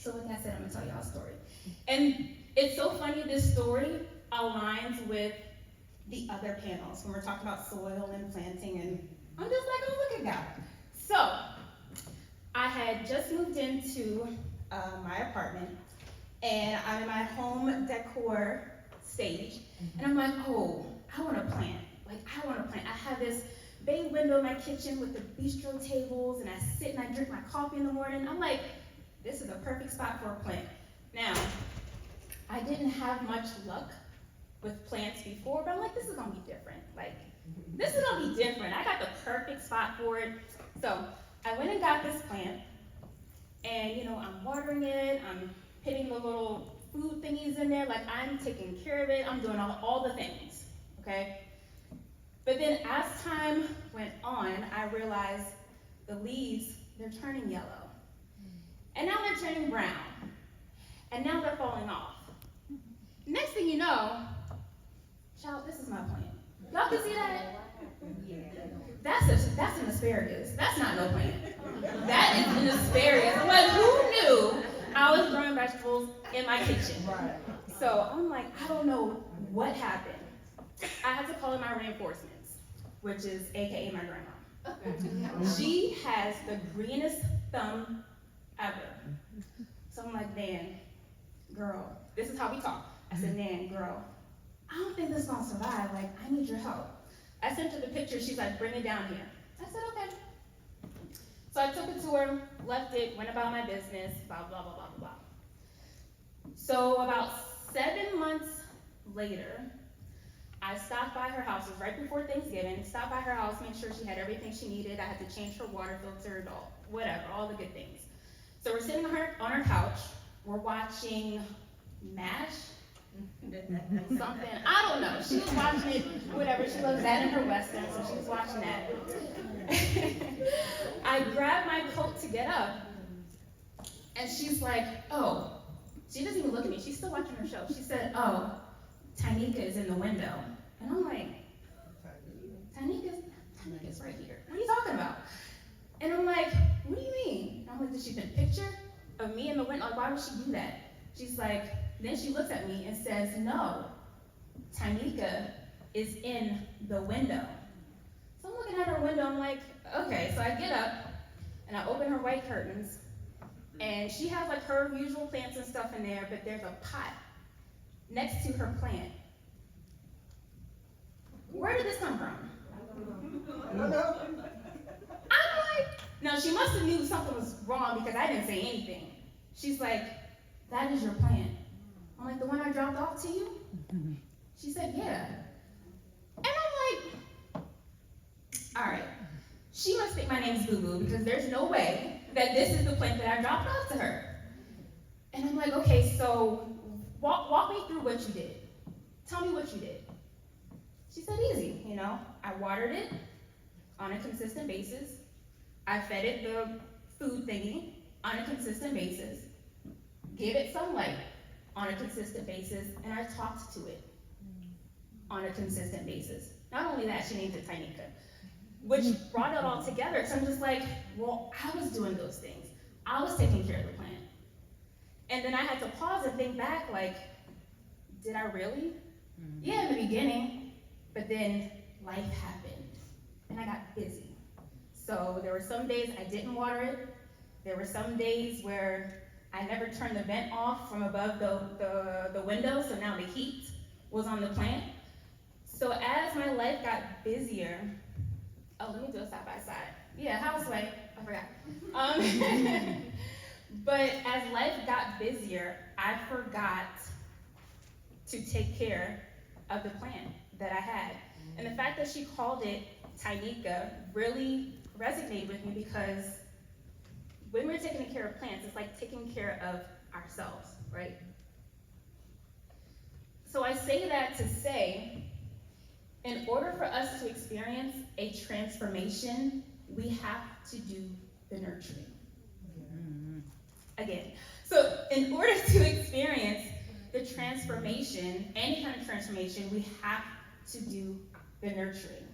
So with that said, I'm gonna tell y'all a story. And it's so funny, this story aligns with the other panels when we're talking about soil and planting, and I'm just like, oh, look at God. So I had just moved into my apartment, and I'm in my home decor stage, and I'm like, oh, I want to plant. Like, I want to plant. I have this bay window in my kitchen with the bistro tables, and I sit and I drink my coffee in the morning. I'm like, this is a perfect spot for a plant. Now, I didn't have much luck with plants before, but I'm like, this is gonna be different. Like, this is gonna be different. I got the perfect spot for it. So I went and got this plant, and you know, I'm watering it, I'm putting the little food thingies in there, like I'm taking care of it, I'm doing all the things, okay? But then as time went on, I realized the leaves, they're turning yellow. And now they're turning brown. And now they're falling off. Next thing you know, child, this is my plant. Y'all can see that? That's an asparagus. That's not no plant. That is an asparagus. Like, who knew I was growing vegetables in my kitchen? So I'm like, I don't know what happened. I had to call in my reinforcements, which is AKA my grandma. She has the greenest thumb ever. So I'm like, Nan, girl, this is how we talk. I said, Nan, girl, I don't think this is gonna survive. Like, I need your help. I sent her the picture. She's like, bring it down here. I said, okay. So I took it to her, left it, went about my business, blah, blah, blah, blah, blah. So about 7 months later, I stopped by her house. It was right before Thanksgiving. Stopped by her house, made sure she had everything she needed. I had to change her water filter, whatever, all the good things. So we're sitting on her couch. We're watching MASH, something, I don't know. She was watching it, whatever. She loves that in her Western, so she was watching that. I grabbed my coat to get up, and she's like, oh, she doesn't even look at me. She's still watching her show. She said, oh, Tynika is in the window. And I'm like, Tanika's right here. What are you talking about? And I'm like, what do you mean? And I'm like, did she put a picture of me in the window? Like, why would she do that? She's like, then she looks at me and says, no, Tanika is in the window. So I'm looking at her window, I'm like, okay. So I get up and I open her white curtains, and she has like her usual plants and stuff in there, but there's a pot next to her plant. Where did this come from? I'm like, no, she must have knew something was wrong because I didn't say anything. She's like, that is your plant. I'm like, the one I dropped off to you? She said, yeah. And I'm like, all right, she must think my name's Boo Boo because there's no way that this is the plant that I dropped off to her. And I'm like, okay, so walk me through what you did. Tell me what you did. She said, easy, you know, I watered it on a consistent basis. I fed it the food thingy on a consistent basis. Gave it sunlight on a consistent basis, and I talked to it on a consistent basis. Not only that, she named it Tynika, which brought it all together. So I'm just like, well, I was doing those things. I was taking care of the plant. And then I had to pause and think back, like, did I really? Yeah, in the beginning, but then life happened, and I got busy. So there were some days I didn't water it. There were some days where I never turned the vent off from above the window, so now the heat was on the plant. So as my life got busier, oh, let me do a side by side. Yeah, houseway, I forgot. But as life got busier, I forgot to take care of the plant that I had. And the fact that she called it Tynika really resonated with me because when we're taking care of plants, it's like taking care of ourselves, right? So I say that to say, in order for us to experience a transformation, we have to do the nurturing. Again, so in order to experience the transformation, any kind of transformation, we have to do the nurturing.